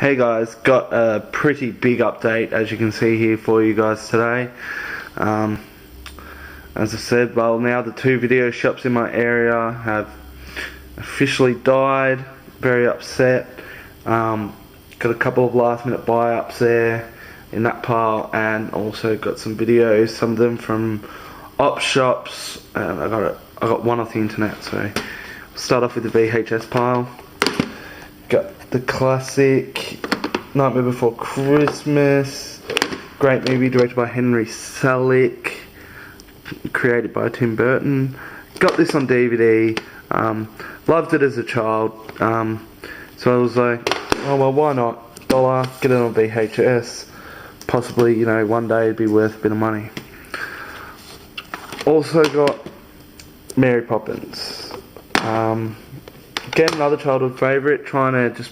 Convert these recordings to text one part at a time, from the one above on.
Hey guys, got a pretty big update as you can see here for you guys today. As I said, well, now the 2 video shops in my area have officially died. Very upset. Got a couple of last minute buy-ups there in that pile, and also got some videos, some of them from op shops, and I got one off the internet. So we'll start off with the VHS pile. Got the classic Nightmare Before Christmas, great movie directed by Henry Selick, created by Tim Burton. Got this on DVD, loved it as a child, so I was like, oh well, why not, $1, get it on VHS, possibly, you know, one day it'd be worth a bit of money. Also got Mary Poppins. Again, another childhood favourite, trying to just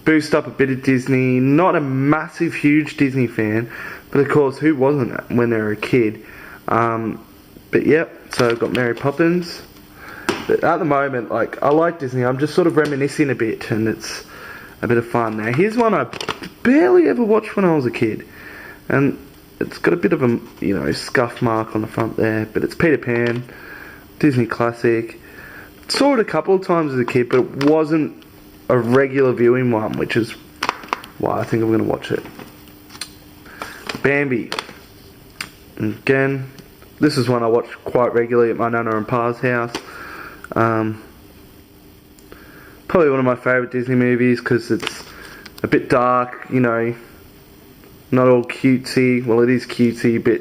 boost up a bit of Disney. Not a massive, huge Disney fan, but of course, who wasn't when they were a kid? But yep, so I've got Mary Poppins. But at the moment, like, I like Disney, I'm just sort of reminiscing a bit, and it's a bit of fun. Now, here's one I barely ever watched when I was a kid, and it's got a bit of a, you know, scuff mark on the front there, but it's Peter Pan, Disney classic. Saw it a couple of times as a kid, but it wasn't a regular viewing one, which is why I think I'm going to watch it. Bambi. Again, this is one I watch quite regularly at my Nana and Pa's house. Probably one of my favourite Disney movies because it's a bit dark, you know, not all cutesy. Well, it is cutesy, but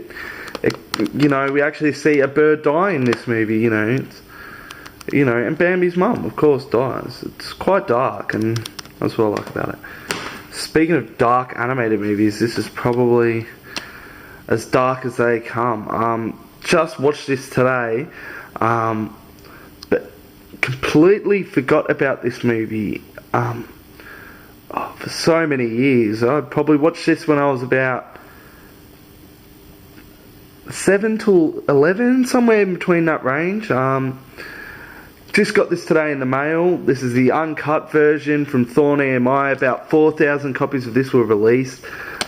you know, we actually see a bird die in this movie. You know, and Bambi's mum, of course, dies. It's quite dark, and that's what I like about it. Speaking of dark animated movies, this is probably as dark as they come. Just watched this today, but completely forgot about this movie for so many years. I probably watched this when I was about 7 to 11, somewhere in between that range. Just got this today in the mail. This is the uncut version from Thorn EMI. About 4,000 copies of this were released.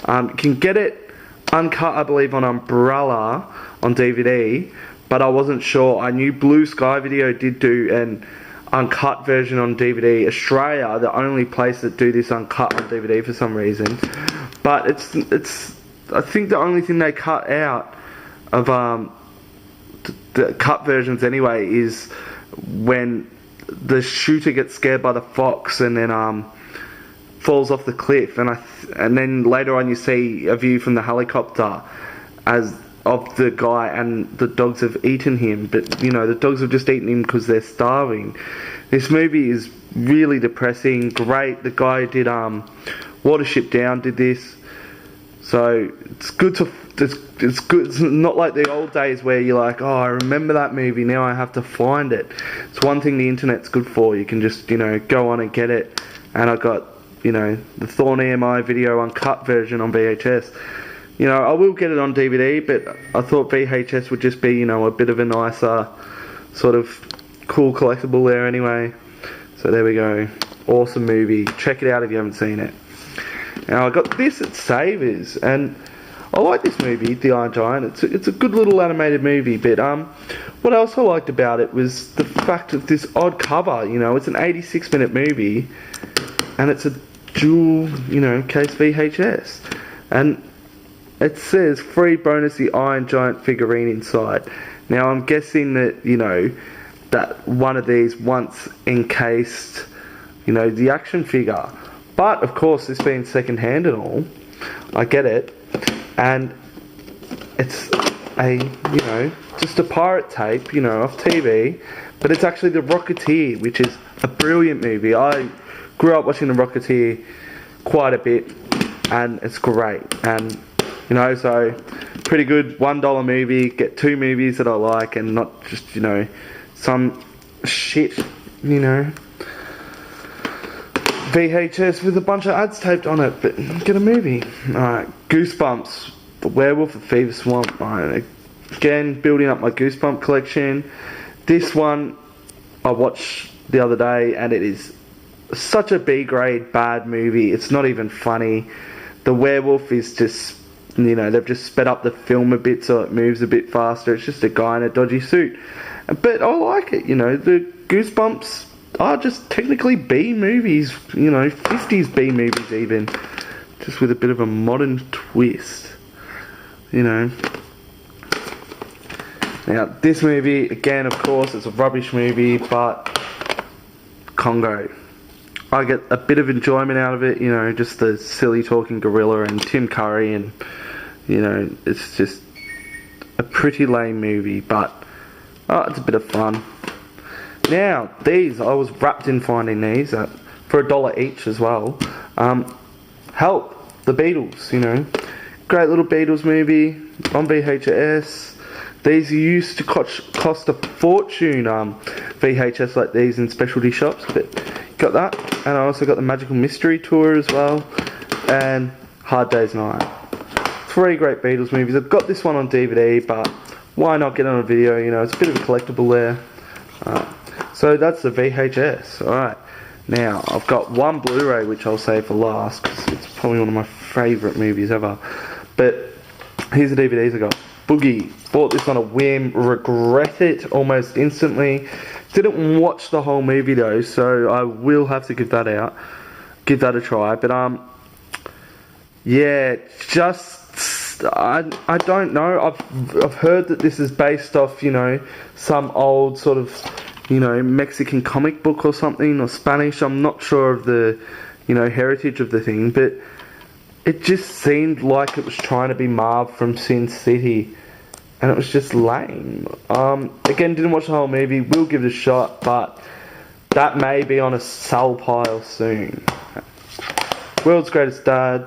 You can get it uncut, I believe, on Umbrella on DVD, but I wasn't sure. I knew Blue Sky Video did do an uncut version on DVD. Australia, the only place that do this uncut on DVD for some reason. But it's I think the only thing they cut out of the cut versions anyway is when the shooter gets scared by the fox and then falls off the cliff, and then later on you see a view from the helicopter as of the guy, and the dogs have eaten him, but you know, the dogs have just eaten him because they're starving. This movie is really depressing. Great, the guy who did Watership Down did this, so it's good to it's good. It's not like the old days where you're like, oh, I remember that movie, now I have to find it. It's one thing the internet's good for. You can just, you know, go on and get it. And I got, you know, the Thorn EMI video uncut version on VHS. You know, I will get it on DVD, but I thought VHS would just be, you know, a bit of a nicer sort of cool collectible there anyway. So there we go. Awesome movie. Check it out if you haven't seen it. Now I got this at Savers, and I like this movie, The Iron Giant. It's a good little animated movie, but what else I liked about it was the fact of this odd cover. You know, it's an 86-minute movie, and it's a dual, you know, case VHS, and it says free bonus the Iron Giant figurine inside. Now I'm guessing that, you know, that one of these once encased, you know, the action figure. But of course, this being second hand and all, I get it. And it's a, you know, just a pirate tape, you know, off TV, but it's actually The Rocketeer, which is a brilliant movie. I grew up watching The Rocketeer quite a bit, and it's great. And, you know, so pretty good $1 movie, get 2 movies that I like, and not just, you know, some shit, you know, VHS with a bunch of ads taped on it, but get a movie. Alright, Goosebumps, The Werewolf of Fever Swamp. Alright, again, building up my Goosebump collection. This one I watched the other day, and it is such a B-grade bad movie. It's not even funny. The werewolf is just, you know, they've just sped up the film a bit so it moves a bit faster. It's just a guy in a dodgy suit. But I like it, you know. The Goosebumps are just technically B movies, you know, 50s B movies even. Just with a bit of a modern twist, you know. Now, this movie, again, of course, it's a rubbish movie, but Congo. I get a bit of enjoyment out of it, you know, just the silly talking gorilla and Tim Curry, and, you know, it's just a pretty lame movie, but it's a bit of fun. Now, these, I was wrapped in finding these for $1 each as well. Help, the Beatles, you know. Great little Beatles movie on VHS. These used to cost a fortune, VHS like these in specialty shops, but got that. And I also got the Magical Mystery Tour as well, and Hard Day's Night. 3 great Beatles movies. I've got this one on DVD, but why not get on a video, you know, it's a bit of a collectible there. So that's the VHS. Alright, now I've got one Blu-ray which I'll save for last, because it's probably one of my favourite movies ever. But here's the DVDs I got. Boogie. Bought this on a whim, regret it almost instantly. Didn't watch the whole movie though, so I will have to give that a try. But yeah, just I don't know. I've heard that this is based off, you know, some old sort of, you know, Mexican comic book or something, or Spanish. I'm not sure of the, you know, heritage of the thing, but it just seemed like it was trying to be Marv from Sin City, and it was just lame. Again, didn't watch the whole movie, will give it a shot, but that may be on a sell pile soon. World's Greatest Dad.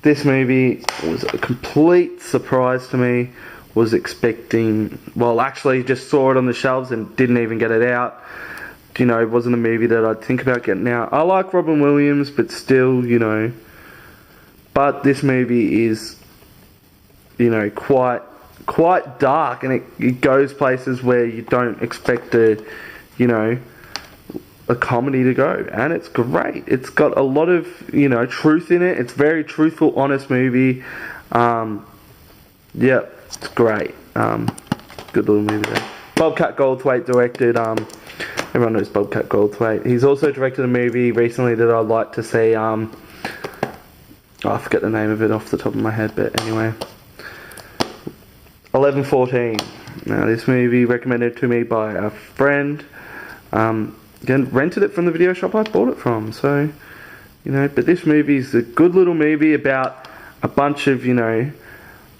This movie was a complete surprise to me. Was expecting, well, actually just saw it on the shelves and didn't even get it out. You know, it wasn't a movie that I'd think about getting out. I like Robin Williams, but still, you know. But this movie is, you know, quite dark, and it goes places where you don't expect a, you know, a comedy to go, and it's great. It's got a lot of, you know, truth in it. It's a very truthful, honest movie. Yeah, it's great. Good little movie there. Bobcat Goldthwait directed. Everyone knows Bobcat Goldthwait. He's also directed a movie recently that I'd like to see. I forget the name of it off the top of my head, but anyway. 11:14. Now, this movie recommended to me by a friend. Again, rented it from the video shop I bought it from. So, you know, but this movie is a good little movie about a bunch of, you know,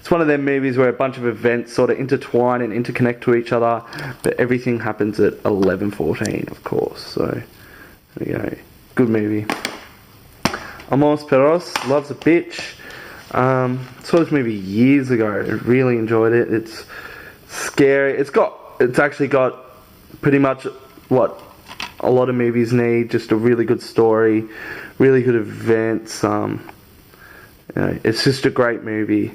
it's one of them movies where a bunch of events sort of intertwine and interconnect to each other, but everything happens at 11:14, of course. So, there you go. Good movie. Amores Perros, Love's a Bitch. Saw this movie years ago. Really enjoyed it. It's scary. It's actually got pretty much what a lot of movies need. Just a really good story, really good events. You know, it's just a great movie. I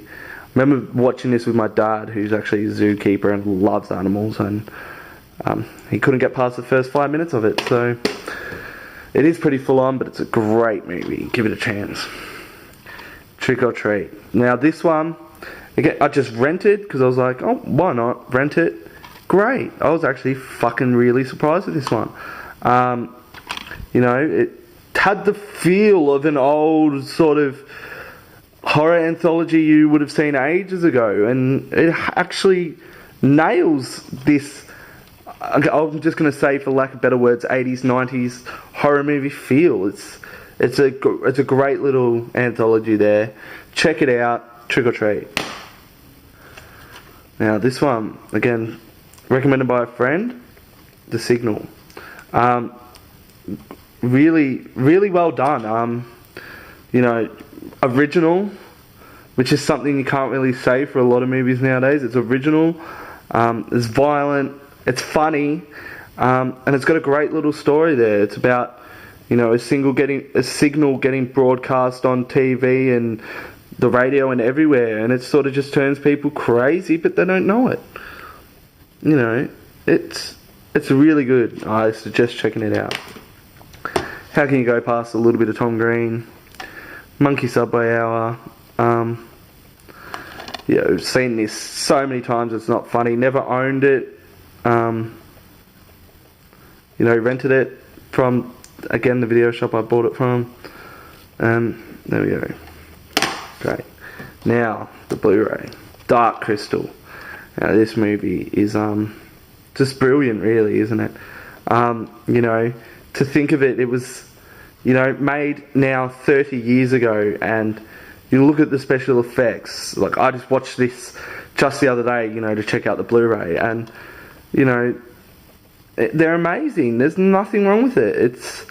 remember watching this with my dad, who's actually a zookeeper and loves animals, and he couldn't get past the first 5 minutes of it. So it is pretty full on, but it's a great movie. Give it a chance. Trick or Treat. Now this one, again, I just rented because I was like, oh, why not rent it? Great. I was actually fucking really surprised with this one. You know, it had the feel of an old sort of horror anthology you would have seen ages ago, and it actually nails this, I'm just going to say, for lack of better words, 80s, 90s horror movie feel. It's a great little anthology there. Check it out. Trick or Treat. Now this one, again, recommended by a friend, The Signal. Really well done. You know, original, which is something you can't really say for a lot of movies nowadays. It's original. It's violent. It's funny. And it's got a great little story there. It's about, you know, a signal getting broadcast on TV and the radio and everywhere, and it sort of just turns people crazy, but they don't know it. You know, it's really good. I suggest checking it out. How can you go past a little bit of Tom Green? Monkey Subway Hour. Yeah, I've seen this so many times, it's not funny. Never owned it. You know, rented it from, again, the video shop I bought it from. There we go. Great. Now, the Blu-ray. Dark Crystal. Now, this movie is just brilliant, really, isn't it? You know, to think of it, it was, you know, made now 30 years ago, and you look at the special effects. Like, I just watched this just the other day, you know, to check out the Blu-ray, and, you know, they're amazing. There's nothing wrong with it. It's,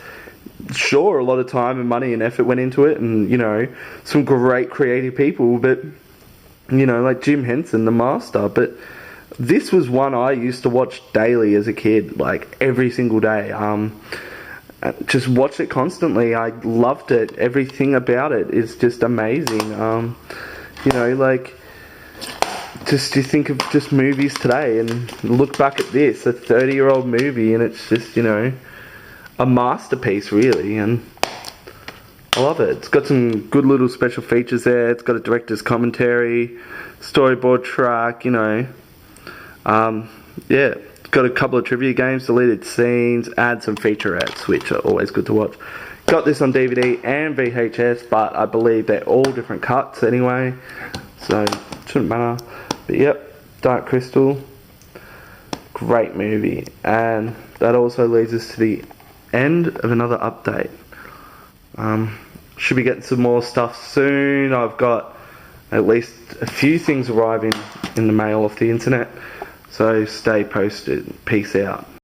sure, a lot of time and money and effort went into it, and, you know, some great creative people, but, you know, like Jim Henson, the master, but this was one I used to watch daily as a kid, like every single day. Just watched it constantly. I loved it. Everything about it is just amazing. You know, like, just you think of just movies today and look back at this, a 30-year-old movie, and it's just, you know, a masterpiece, really, and I love it. It's got some good little special features there. It's got a director's commentary, storyboard track, you know. Yeah, it's got a couple of trivia games, deleted scenes, and some featurettes, which are always good to watch. Got this on DVD and VHS, but I believe they're all different cuts anyway, so it shouldn't matter. But yep, Dark Crystal, great movie. And that also leads us to the end of another update. Should be getting some more stuff soon. I've got at least a few things arriving in the mail off the internet, so stay posted. Peace out.